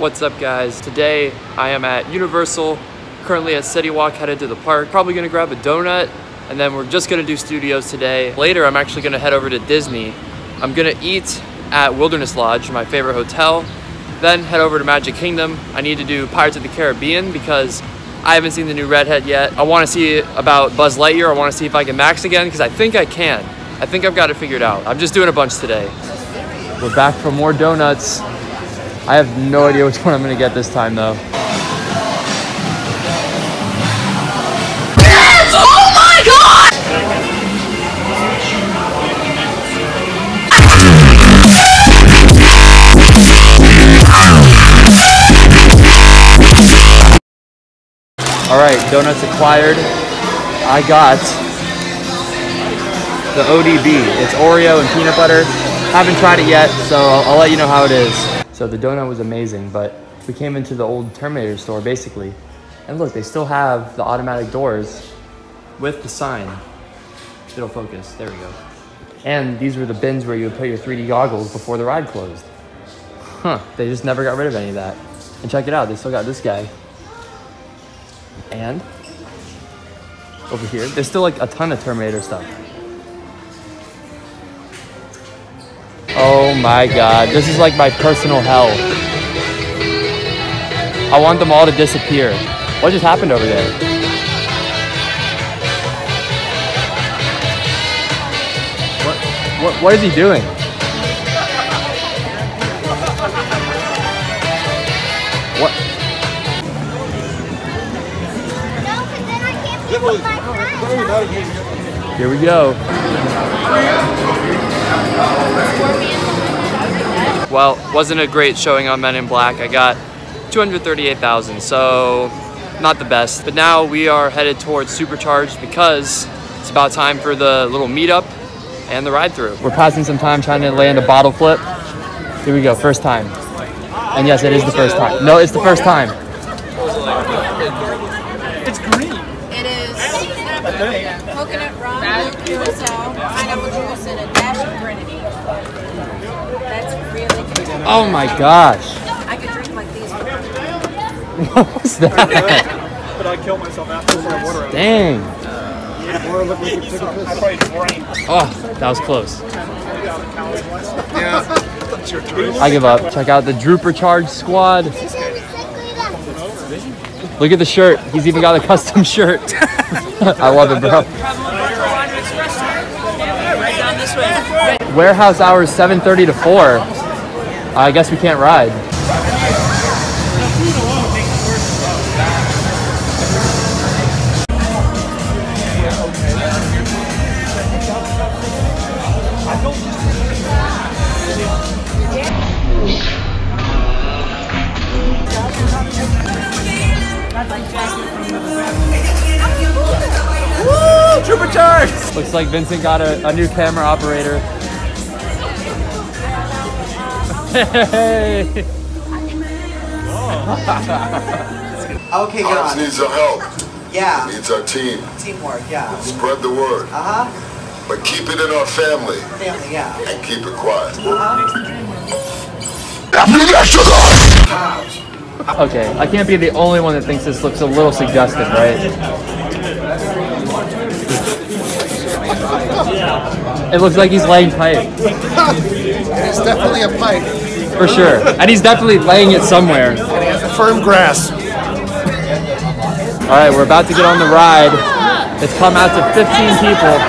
What's up, guys? Today I am at Universal, currently at City Walk, headed to the park. Probably gonna grab a donut, and then we're just gonna do studios today. Later, I'm actually gonna head over to Disney. I'm gonna eat at Wilderness Lodge, my favorite hotel, then head over to Magic Kingdom. I need to do Pirates of the Caribbean because I haven't seen the new Redhead yet. I wanna see about Buzz Lightyear. I wanna see if I can max again, because I think I can. I think I've got it figured out. I'm just doing a bunch today. We're back for more donuts. I have no idea which one I'm gonna get this time though. Yes! Oh my God! All right, donuts acquired. I got the ODB. It's Oreo and peanut butter. Haven't tried it yet, so I'll let you know how it is. So the donut was amazing, but we came into the old Terminator store, basically. And look, they still have the automatic doors with the sign. It'll focus, there we go. And these were the bins where you would put your 3D goggles before the ride closed. Huh, they just never got rid of any of that. And check it out, they still got this guy. And over here, there's still like a ton of Terminator stuff. Oh my God, this is like my personal hell. I want them all to disappear. What just happened over there? What is he doing? What? Here we go. Well, wasn't a great showing on Men in Black. I got 238,000, so not the best. But now we are headed towards Supercharged because it's about time for the little meetup and the ride-through. We're passing some time trying to land a bottle flip. Here we go, first time. And yes, it is the first time. No, it's the first time. It's green. It is coconut rum, curacao, pineapple juice, and a dash of grenadine. That's really good. Oh my gosh. I could drink like these. What was that? But I killed myself after I water out. Dang. I probably drank. Oh, that was close. Yeah. I give up. Check out the DRUPERCHARGED squad. Look at the shirt. He's even got a custom shirt. I love it, bro. Warehouse hours 7:30 to 4. I guess we can't ride. Woo! Supercharged! Looks like Vincent got a new camera operator. Hey! Okay, go on. Needs our help. Yeah. Needs our team. Teamwork, yeah. Spread the word. Uh-huh. But keep it in our family. Family, yeah. And keep it quiet. Okay, I can't be the only one that thinks this looks a little suggestive, right? It looks like he's laying pipe. It's definitely a pipe. For sure. And he's definitely laying it somewhere. And he has a firm grasp. Alright, we're about to get on the ride. It's come out to 15 people.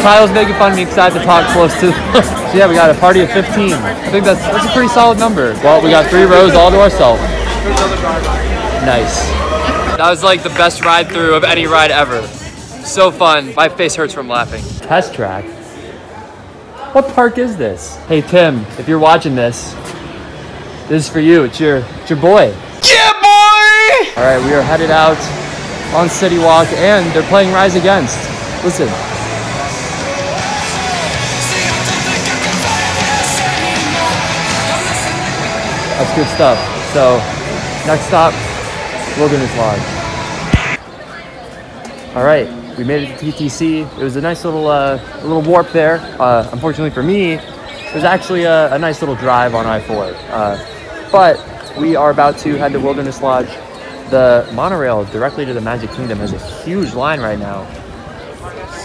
Kyle's making fun of me because I had to talk close to them. So yeah, we got a party of 15. I think that's a pretty solid number. Well, we got 3 rows all to ourselves. Nice. That was like the best ride through of any ride ever. So fun. My face hurts from laughing. Test track? What park is this? Hey Tim, if you're watching this is for you. It's your boy. Yeah, boy! Alright, we are headed out on City Walk and they're playing Rise Against. Listen. That's good stuff. So, next stop, Wilderness Lodge. All right, we made it to TTC. It was a nice little warp there. Unfortunately for me, it was actually a nice little drive on I-4. But we are about to head to Wilderness Lodge. The monorail directly to the Magic Kingdom has a huge line right now.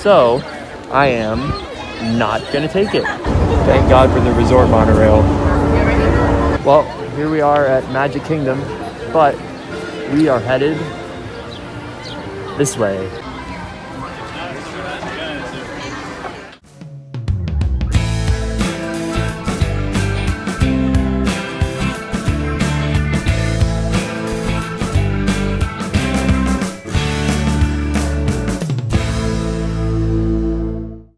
So, I am not gonna take it. Thank God for the resort monorail. Well, here we are at Magic Kingdom, but we are headed this way.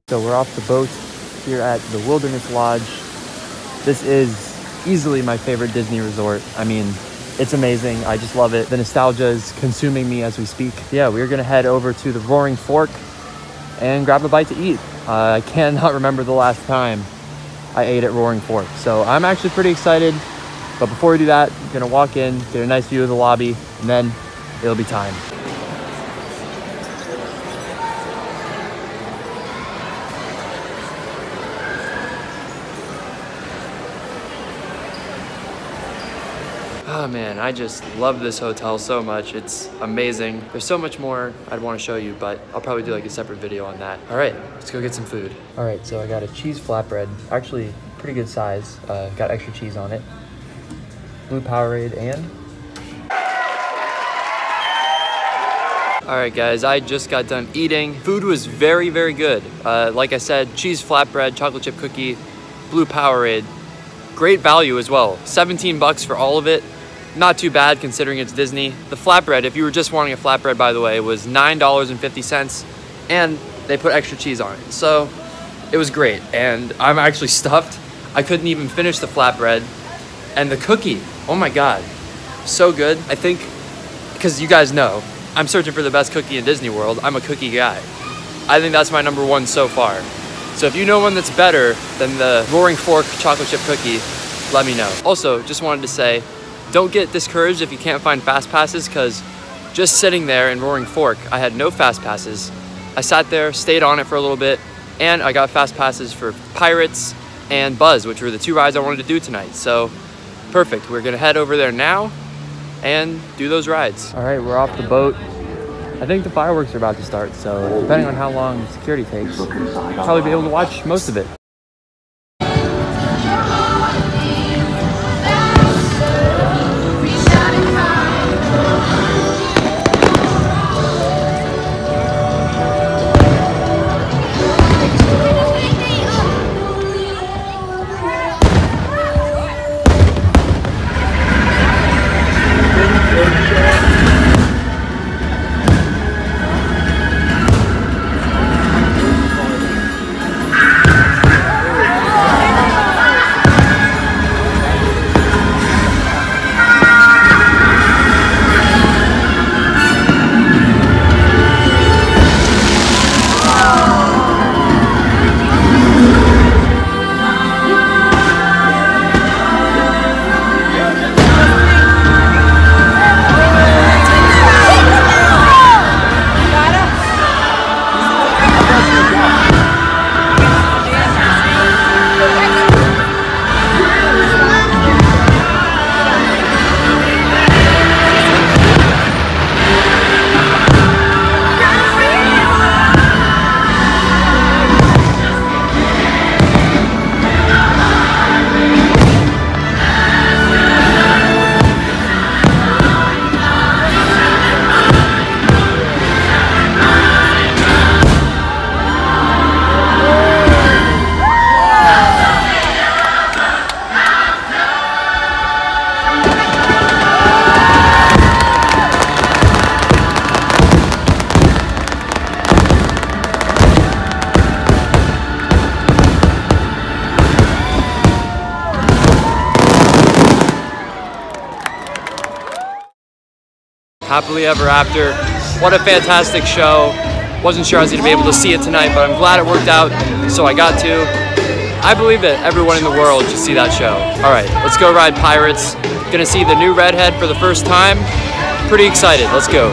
So we're off the boat here at the Wilderness Lodge. This is easily my favorite Disney resort. I mean, it's amazing. I just love it. The nostalgia is consuming me as we speak. Yeah, we're gonna head over to the Roaring Fork and grab a bite to eat. I cannot remember the last time I ate at Roaring Fork. So I'm actually pretty excited. But before we do that, I'm gonna walk in, get a nice view of the lobby, and then it'll be time. Oh man, I just love this hotel so much. It's amazing. There's so much more I'd want to show you, but I'll probably do like a separate video on that. All right, let's go get some food. All right, so I got a cheese flatbread, actually pretty good size. Got extra cheese on it. Blue Powerade and... All right guys, I just got done eating. Food was very, very good. Like I said, cheese flatbread, chocolate chip cookie, Blue Powerade. Great value as well. 17 bucks for all of it. Not too bad considering it's Disney. The flatbread, if you were just wanting a flatbread, by the way, was $9.50, and they put extra cheese on it. So it was great, and I'm actually stuffed. I couldn't even finish the flatbread. And the cookie, oh my God, so good. I think, because you guys know, I'm searching for the best cookie in Disney World. I'm a cookie guy. I think that's my #1 so far. So if you know one that's better than the Roaring Fork chocolate chip cookie, let me know. Also, just wanted to say, don't get discouraged if you can't find fast passes, because just sitting there in Roaring Fork, I had no fast passes. I sat there, stayed on it for a little bit, and I got fast passes for Pirates and Buzz, which were the 2 rides I wanted to do tonight. So perfect, we're gonna head over there now and do those rides. All right, we're off the boat. I think the fireworks are about to start, so depending on how long security takes, I'll probably be able to watch most of it. Happily Ever After. What a fantastic show. Wasn't sure I was going to be able to see it tonight, but I'm glad it worked out, so I got to. I believe that everyone in the world should see that show. All right, let's go ride Pirates. Gonna see the new Redhead for the first time. Pretty excited, let's go.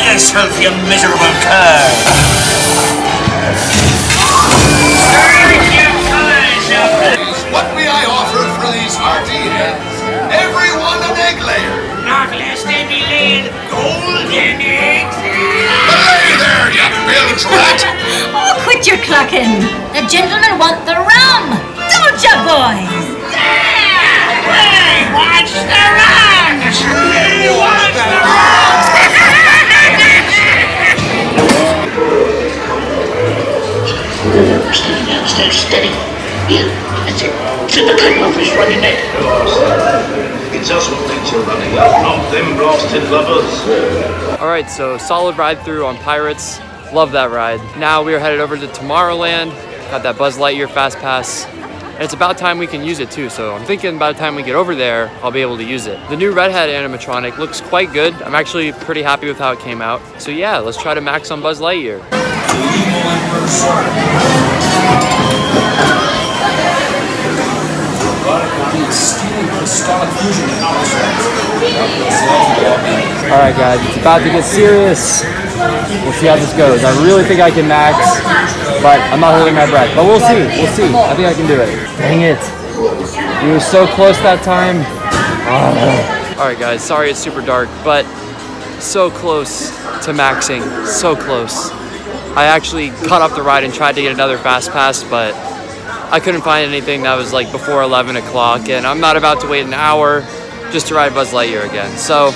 yourself, you miserable cur! What may I offer for these hearty heads? Everyone an egg layer. Not lest they be laid golden eggs. Belay there, you bilge rat! Oh, quit your clucking. The gentlemen want the rum. Don't ya, boys? Hey, watch the rum! Hey, watch the rum! Steady now, steady. Yeah, that's it. Sit the cable off his running neck. It's us what thinks you're running, not them blasted lovers. Alright, so solid ride through on Pirates. Love that ride. Now we are headed over to Tomorrowland. Got that Buzz Lightyear Fast Pass. And it's about time we can use it too, so I'm thinking by the time we get over there, I'll be able to use it. The new Redhead animatronic looks quite good. I'm actually pretty happy with how it came out. So yeah, let's try to max on Buzz Lightyear. Alright guys, it's about to get serious. We'll see how this goes. I really think I can max, but I'm not holding my breath. But we'll see, I think I can do it. Dang it. We were so close that time. Alright guys, sorry it's super dark, but so close to maxing, so close. I actually cut off the ride and tried to get another Fast Pass, but I couldn't find anything that was like before 11 o'clock, and I'm not about to wait an hour just to ride Buzz Lightyear again. So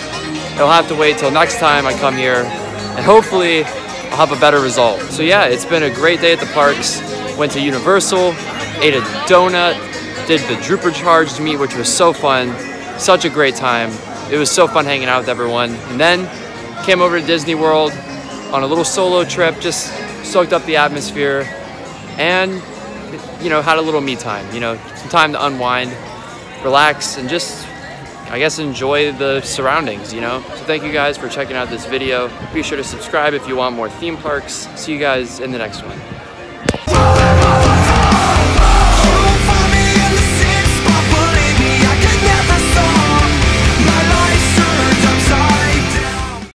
it'll have to wait till next time I come here, and hopefully I'll have a better result. So yeah, it's been a great day at the parks. Went to Universal, ate a donut, did the DRUPERCHARGED meet, which was so fun. Such a great time. It was so fun hanging out with everyone. And then came over to Disney World on a little solo trip, just soaked up the atmosphere, and you know, had a little me time, you know, some time to unwind, relax, and just, I guess, enjoy the surroundings, you know? So thank you guys for checking out this video. Be sure to subscribe if you want more theme parks. See you guys in the next one.